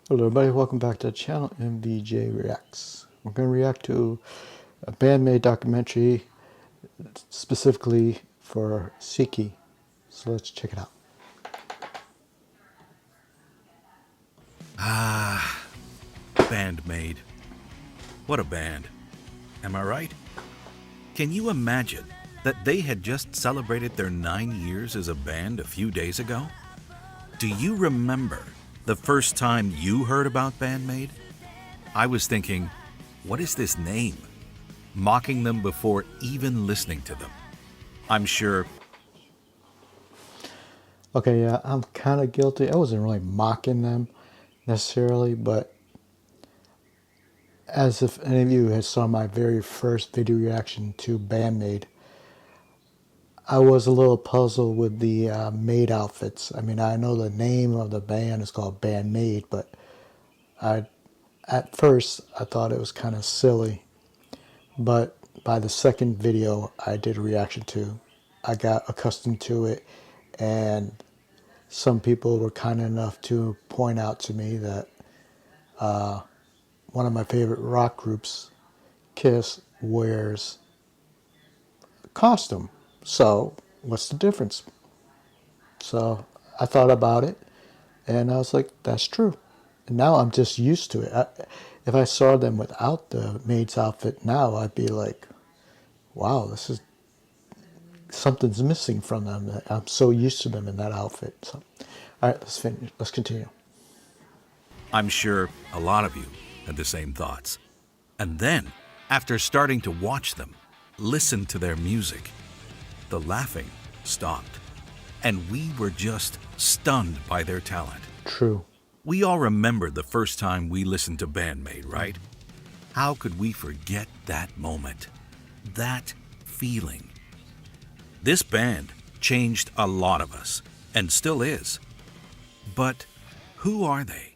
Hello everybody, welcome back to the channel MVJ Reacts. We're going to react to a Band-Maid documentary specifically for Saiki. So let's check it out. Band-Maid. What a band. Am I right? Can you imagine that they had just celebrated their 9 years as a band a few days ago? Do you remember the first time you heard about Band-Maid? I was thinking, what is this name? Mocking them before even listening to them. I'm sure. Okay, yeah, I'm kind of guilty. I wasn't really mocking them necessarily, but as if any of you had saw my very first video reaction to Band-Maid, I was a little puzzled with the maid outfits. I mean, I know the name of the band is called Band-Maid, but at first I thought it was kind of silly. But by the second video I did a reaction to, I got accustomed to it, and some people were kind enough to point out to me that one of my favorite rock groups, Kiss, wears a costume. So what's the difference? So I thought about it, and I was like, that's true. And now I'm just used to it. If I saw them without the maid's outfit now, I'd be like, wow, this is something's missing from them. I'm so used to them in that outfit. So, all right, let's finish. Let's continue. I'm sure a lot of you had the same thoughts. And then, after starting to watch them, listen to their music, the laughing stopped. And we were just stunned by their talent. True. We all remember the first time we listened to Band-Maid, right? How could we forget that moment? That feeling. This band changed a lot of us, and still is. But who are they?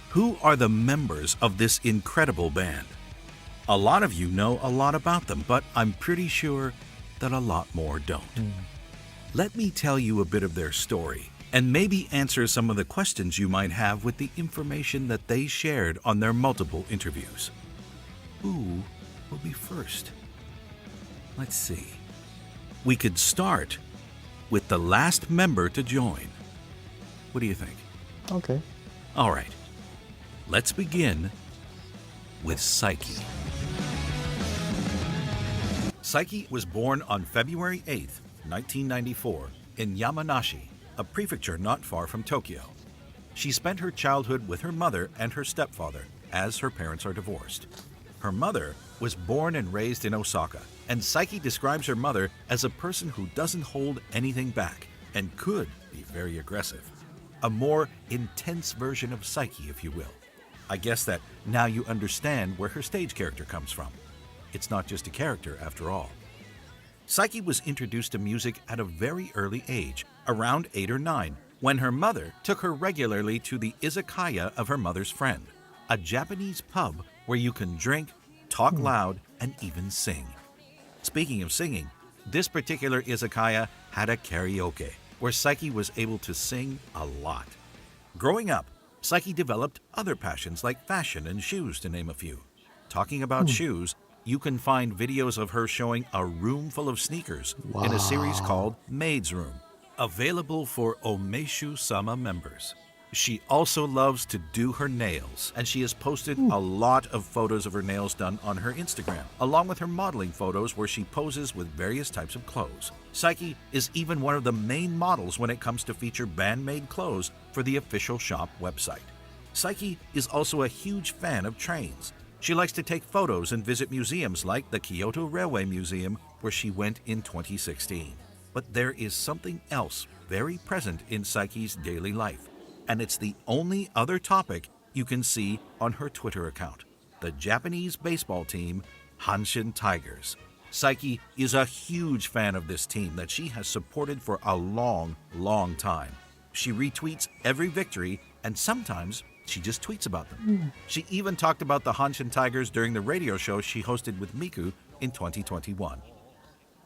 Who are the members of this incredible band? A lot of you know a lot about them, but I'm pretty sure that a lot more don't. Let me tell you a bit of their story, and maybe answer some of the questions you might have with the information that they shared on their multiple interviews. Who will be first? Let's see. We could start with the last member to join. What do you think? Okay. All right. Let's begin with Saiki. Saiki was born on February 8th, 1994, in Yamanashi, a prefecture not far from Tokyo. She spent her childhood with her mother and her stepfather, as her parents are divorced. Her mother was born and raised in Osaka, and Saiki describes her mother as a person who doesn't hold anything back and could be very aggressive. A more intense version of Saiki, if you will. I guess that now you understand where her stage character comes from. It's not just a character, after all. Saiki was introduced to music at a very early age, around 8 or 9, when her mother took her regularly to the izakaya of her mother's friend, a Japanese pub where you can drink, talk loud, and even sing. Speaking of singing, this particular izakaya had a karaoke, where Saiki was able to sing a lot. Growing up, Saiki developed other passions like fashion and shoes, to name a few. Talking about shoes, you can find videos of her showing a room full of sneakers in a series called Maid's Room, available for Omeshu-sama members. She also loves to do her nails, and she has posted a lot of photos of her nails done on her Instagram, along with her modeling photos where she poses with various types of clothes. Saiki is even one of the main models when it comes to feature Band-Maid clothes for the official shop website. Saiki is also a huge fan of trains. She likes to take photos and visit museums like the Kyoto Railway Museum, where she went in 2016. But there is something else very present in Saiki's daily life, and it's the only other topic you can see on her Twitter account, the Japanese baseball team, Hanshin Tigers. Saiki is a huge fan of this team that she has supported for a long, long time. She retweets every victory, and sometimes she just tweets about them. She even talked about the Hanshin Tigers during the radio show she hosted with Miku in 2021.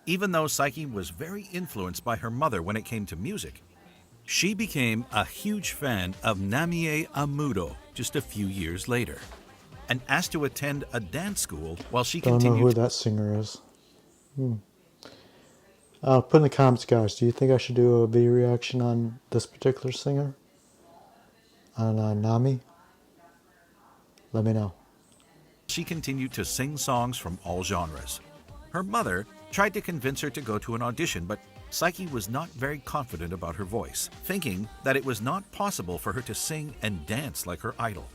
Even though Saiki was very influenced by her mother when it came to music, she became a huge fan of Namie Amudo just a few years later and asked to attend a dance school while she Don't know who continued. that singer is. Put in the comments, guys, do you think I should do a video reaction on this particular singer? On Nami? Let me know. She continued to sing songs from all genres. Her mother tried to convince her to go to an audition, but Saiki was not very confident about her voice, thinking that it was not possible for her to sing and dance like her idol.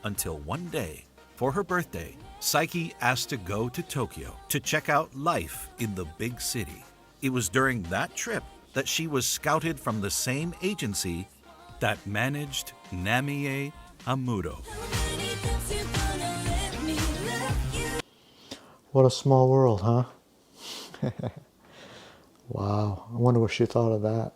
Until one day, for her birthday, Saiki asked to go to Tokyo to check out life in the big city. It was during that trip that she was scouted from the same agency that managed Namie Amuro. What a small world, huh? Wow, I wonder what she thought of that.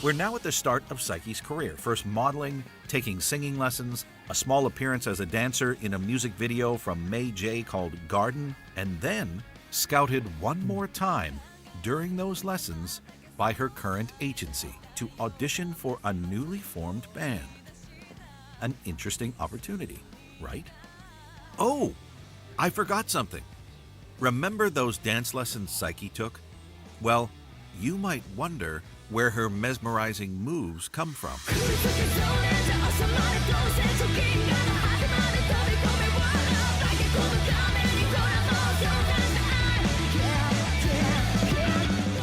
We're now at the start of Saiki's career, first modeling, taking singing lessons, a small appearance as a dancer in a music video from May J called Garden, and then scouted one more time during those lessons by her current agency to audition for a newly formed band. An interesting opportunity, right? Oh, I forgot something. Remember those dance lessons Saiki took? Well, you might wonder where her mesmerizing moves come from.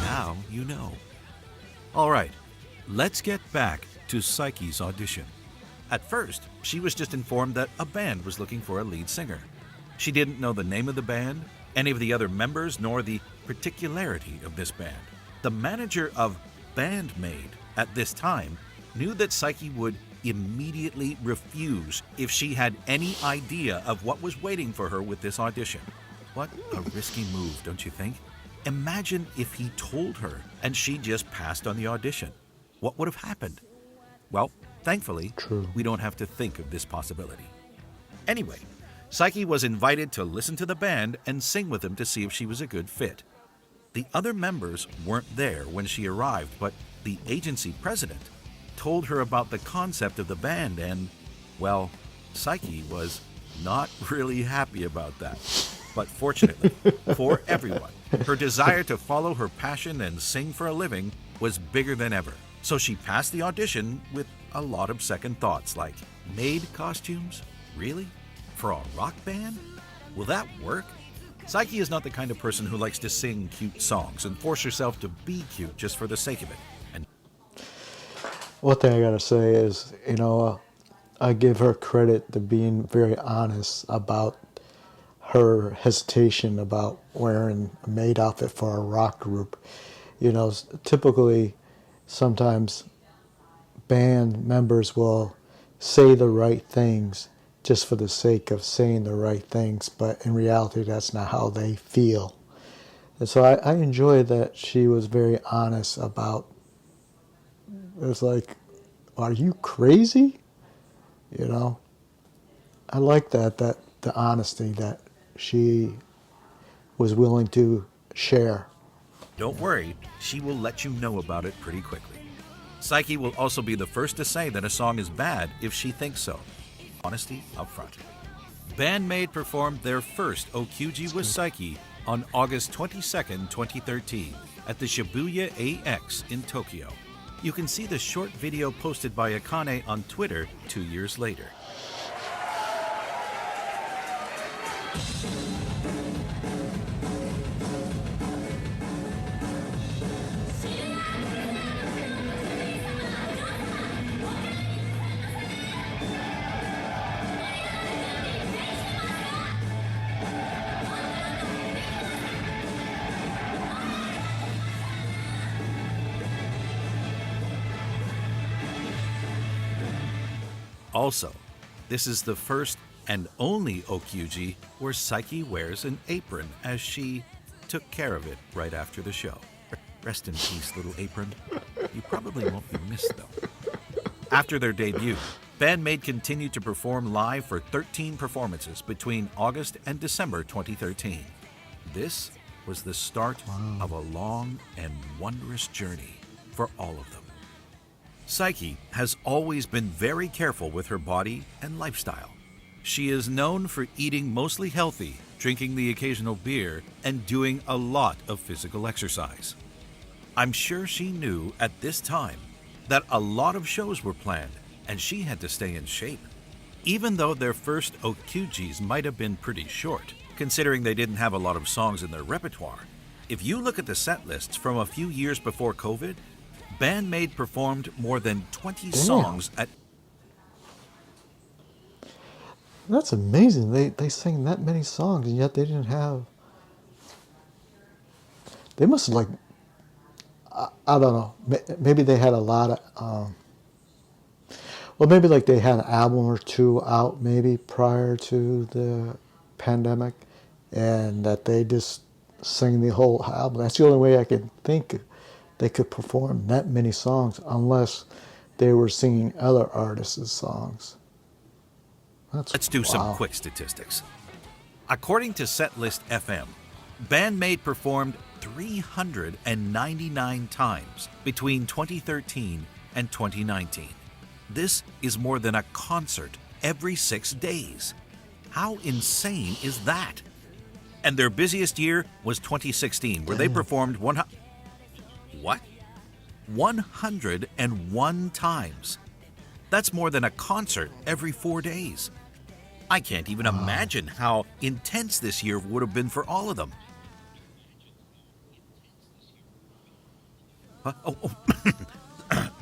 Now you know. All right, let's get back to Saiki's audition. At first, she was just informed that a band was looking for a lead singer. She didn't know the name of the band, any of the other members, nor the particularity of this band. The manager of Band-Maid at this time knew that Saiki would immediately refuse if she had any idea of what was waiting for her with this audition. What a risky move, don't you think? Imagine if he told her and she just passed on the audition. What would have happened? Well, thankfully, True. we don't have to think of this possibility. Anyway, Saiki was invited to listen to the band and sing with them to see if she was a good fit. The other members weren't there when she arrived, but the agency president told her about the concept of the band and, well, Saiki was not really happy about that. But fortunately, for everyone, her desire to follow her passion and sing for a living was bigger than ever. So she passed the audition with a lot of second thoughts like, maid costumes? Really? For a rock band? Will that work? Saiki is not the kind of person who likes to sing cute songs and force herself to be cute just for the sake of it. And One thing I gotta say is, I give her credit to being very honest about her hesitation about wearing a maid outfit for a rock group. Typically, sometimes band members will say the right things just for the sake of saying the right things, but in reality, that's not how they feel. And so I enjoy that she was very honest about, it's like, are you crazy? I like that the honesty that she was willing to share. don't worry, she will let you know about it pretty quickly. Saiki will also be the first to say that a song is bad if she thinks so. Honesty up front. Band-Maid performed their first Okyuji with Saiki on August 22nd, 2013 at the Shibuya AX in Tokyo. You can see the short video posted by Akane on Twitter 2 years later. Also, this is the first and only Okyuji where Saiki wears an apron as she took care of it right after the show. Rest in peace, little apron. You probably won't be missed, though. After their debut, Band-Maid continued to perform live for 13 performances between August and December 2013. This was the start of a long and wondrous journey for all of them. Saiki has always been very careful with her body and lifestyle. She is known for eating mostly healthy, drinking the occasional beer, and doing a lot of physical exercise. I'm sure she knew at this time that a lot of shows were planned and she had to stay in shape. Even though their first Okyujis might have been pretty short, considering they didn't have a lot of songs in their repertoire, if you look at the set lists from a few years before COVID, Band-Maid performed more than 20 songs at... That's amazing. They sang that many songs, and yet they didn't have... They must have, like... I don't know. Maybe they had a lot of... well, maybe like they had an album or two out maybe prior to the pandemic, and that they just sang the whole album. That's the only way I could think they could perform that many songs, unless they were singing other artists' songs. Let's do some quick statistics. According to Setlist FM, Band-Maid performed 399 times between 2013 and 2019. This is more than a concert every 6 days. How insane is that? And their busiest year was 2016, where they performed 101 times. That's more than a concert every 4 days. I can't even imagine how intense this year would have been for all of them.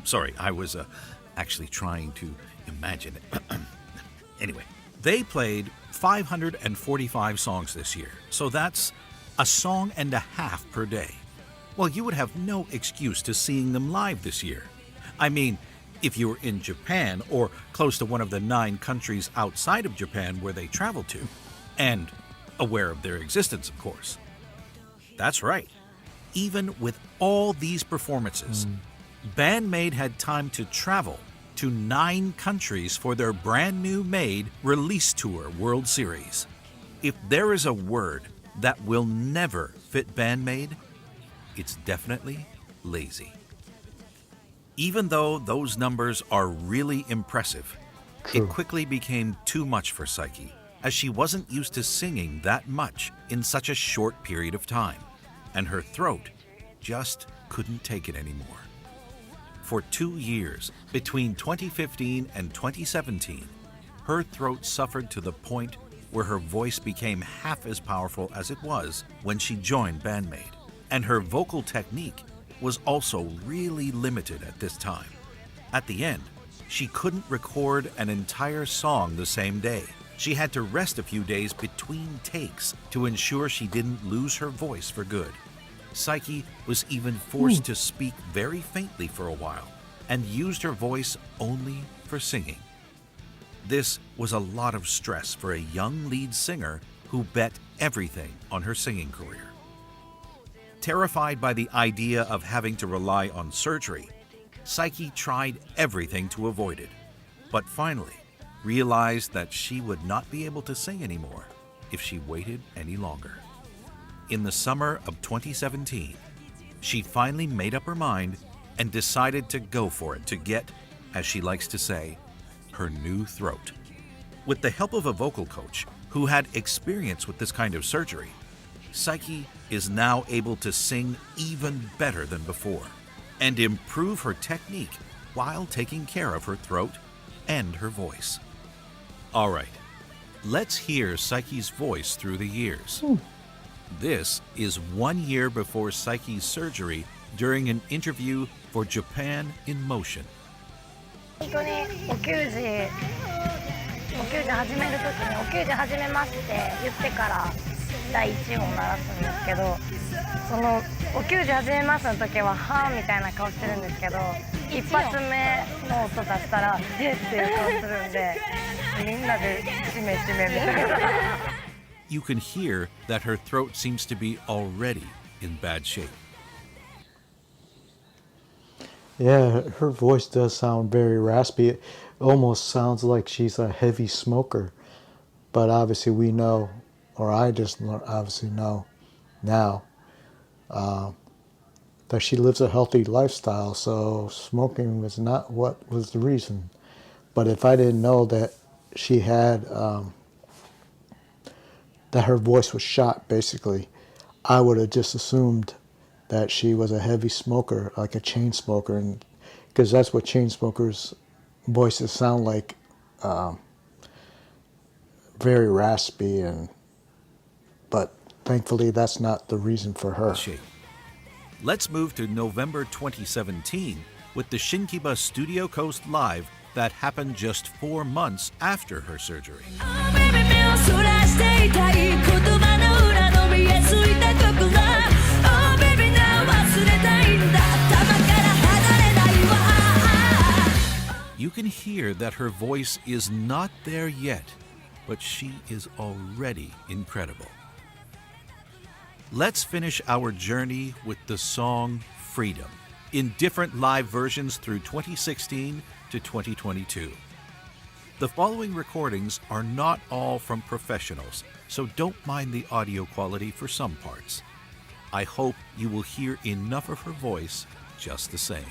Sorry, I was actually trying to imagine it. Anyway, they played 545 songs this year, so that's a song and a half per day. Well, you would have no excuse to seeing them live this year. I mean, if you were in Japan or close to one of the 9 countries outside of Japan where they traveled to, and aware of their existence, of course. That's right. Even with all these performances, Band-Maid had time to travel to 9 countries for their brand new made release tour World Series. If there is a word that will never fit Band-Maid, it's definitely lazy. Even though those numbers are really impressive, it quickly became too much for Saiki, as she wasn't used to singing that much in such a short period of time, and her throat just couldn't take it anymore. For 2 years, between 2015 and 2017, her throat suffered to the point where her voice became half as powerful as it was when she joined Band-Maid, and her vocal technique was also really limited at this time. At the end, she couldn't record an entire song the same day. She had to rest a few days between takes to ensure she didn't lose her voice for good. Saiki was even forced to speak very faintly for a while and used her voice only for singing. This was a lot of stress for a young lead singer who bet everything on her singing career. Terrified by the idea of having to rely on surgery, Saiki tried everything to avoid it, but finally realized that she would not be able to sing anymore if she waited any longer. In the summer of 2017, she finally made up her mind and decided to go for it to get, as she likes to say, her new throat. With the help of a vocal coach who had experience with this kind of surgery, Saiki is now able to sing even better than before and improve her technique while taking care of her throat and her voice. All right, let's hear Saiki's voice through the years. This is 1 year before Saiki's surgery during an interview for Japan in Motion. 本当にお給仕始めるときにお給仕始めますって言ってから第1音を鳴らすんですけど、そのお給仕始めますの時ははーみたいな顔してるんですけど、一発目の音出したらえっていう顔するんで、みんなでしめしめみたいな。You can hear that her throat seems to be already in bad shape. Yeah, her voice does sound very raspy. almost sounds like she's a heavy smoker. But obviously we know, or I just obviously know now, that she lives a healthy lifestyle, so smoking was not what was the reason. But if I didn't know that she had, that her voice was shot, basically, I would have just assumed that she was a heavy smoker, like a chain smoker, and because that's what chain smokers' voices sound like, very raspy, and but thankfully that's not the reason for her. Let's move to November 2017 with the Shinkiba Studio Coast Live that happened just 4 months after her surgery. You can hear that her voice is not there yet, but she is already incredible. Let's finish our journey with the song Freedom in different live versions through 2016 to 2022. The following recordings are not all from professionals, so don't mind the audio quality for some parts. I hope you will hear enough of her voice just the same.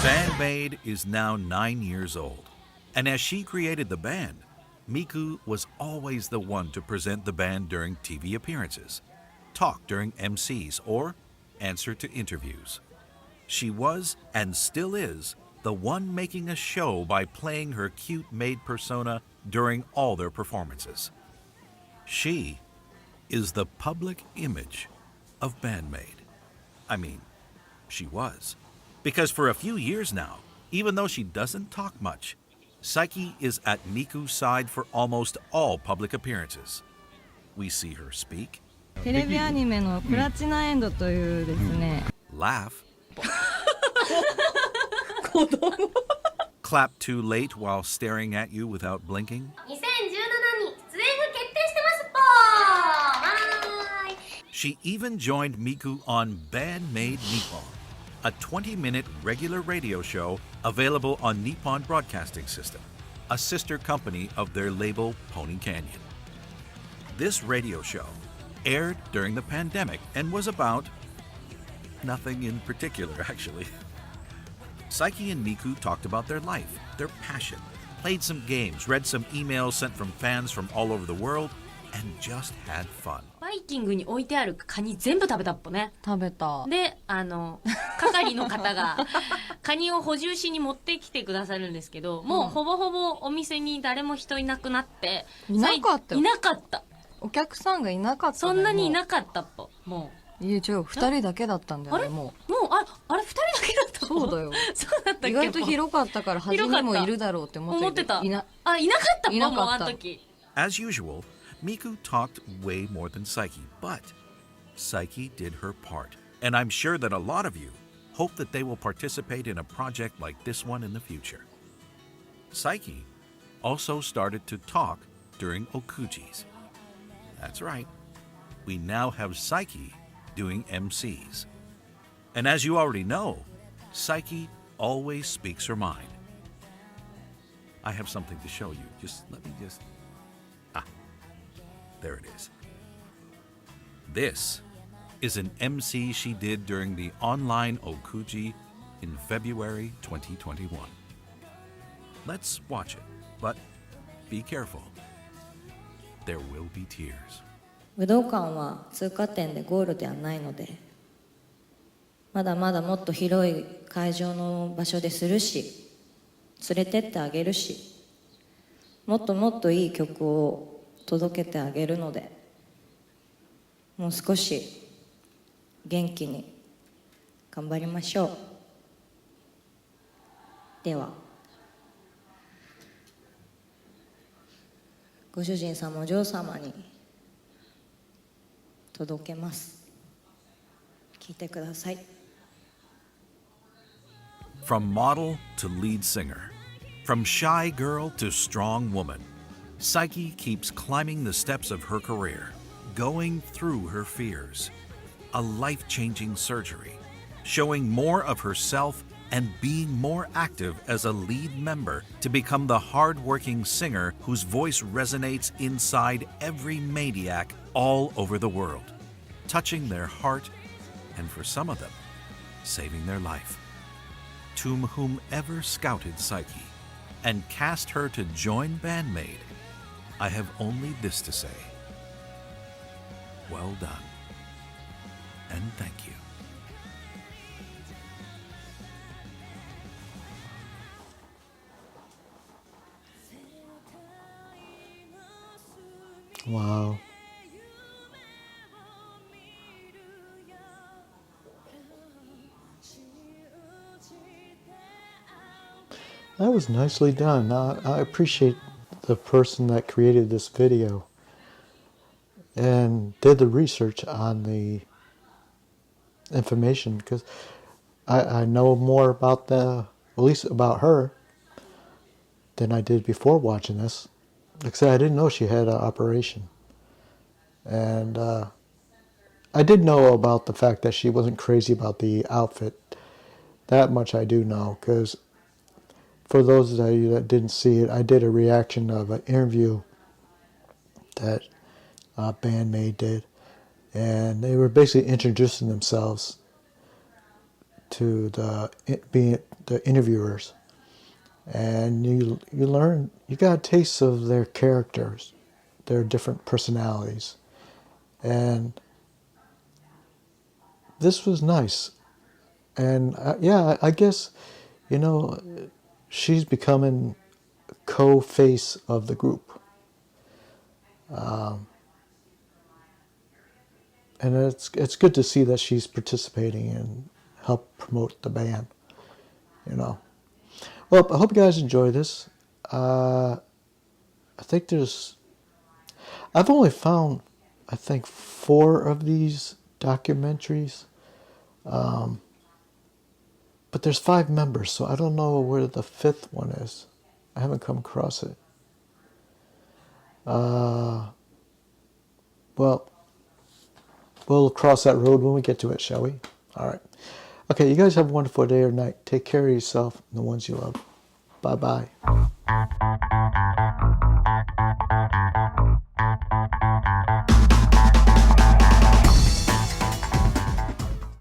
Band-Maid is now 9 years old, and as she created the band, Miku was always the one to present the band during TV appearances, talk during MCs, or answer to interviews. She was, and still is, the one making a show by playing her cute maid persona during all their performances. She is the public image of Band-Maid. I mean, she was. Because for a few years now, even though she doesn't talk much, Saiki is at Miku's side for almost all public appearances. We see her speak, テレビアニメのプラチナエンドというですね laugh, clap too late while staring at you without blinking, 2017に出演が決定してますぽー。はーい。 She even joined Miku on Band-Maid Nippon, a 20-minute regular radio show available on Nippon Broadcasting System, a sister company of their label Pony Canyon. This radio show aired during the pandemic and was about nothing in particular, actually. Saiki and Miku talked about their life, their passion, played some games, read some emails sent from fans from all over the world, and just had fun. バイキングに置いてあるカニ全部食べたっぽね。食べた。で、係の方がカニを補充しに持ってきてくださるんですけど、もうほぼほぼお店に誰も人いなくなって、いなかったよ。いなかった。お客さんがいなかった。そんなにいなかったっぽ。もう。いや違う、2人だけだったんだよね。もうあれ2人だけだった。そうだよ。そうだったっけ。意外と広かったから端にもいるだろうって思ってた。いなかったっぽ。もうあの時。As usual, Miku talked way more than Saiki, but Saiki did her part. And I'm sure that a lot of you hope that they will participate in a project like this one in the future. Saiki also started to talk during Okujis. That's right. We now have Saiki doing MCs. And as you already know, Saiki always speaks her mind. I have something to show you. There it is. This is an MC she did during the online Okuji in February 2021. Let's watch it, but be careful. There will be tears. 武道館は通過点でゴールではないので、まだまだもっと広い会場の場所でするし、連れてってあげるし、もっともっといい曲を届けてあげるので、もう少し元気に頑張りましょう。では、ご主人様お嬢様に届けます。いてください。 From model to lead singer, from shy girl to strong woman, Saiki keeps climbing the steps of her career, going through her fears. A life-changing surgery, showing more of herself and being more active as a lead member to become the hard-working singer whose voice resonates inside every maniac all over the world, touching their heart and, for some of them, saving their life. To whomever scouted Saiki and cast her to join Band-Maid, I have only this to say. Well done, and thank you. Wow. That was nicely done. I appreciate the person that created this video and did the research on the information, because I know more about at least about her, than I did before watching this. Like I said, I didn't know she had an operation. And I did know about the fact that she wasn't crazy about the outfit. That much I do know, because for those of you that didn't see it, I did a reaction of an interview that Band-Maid did. And they were basically introducing themselves to the interviewers. And you learn, you got a taste of their characters, their different personalities. And this was nice. And yeah, I guess, she's becoming co-face of the group. And it's good to see that she's participating and help promote the band, Well, I hope you guys enjoy this. I think I've only found, I think, 4 of these documentaries. But there's 5 members, so I don't know where the 5th one is. I haven't come across it. Well, we'll cross that road when we get to it, shall we? All right. Okay, you guys have a wonderful day or night. Take care of yourself and the ones you love. Bye-bye.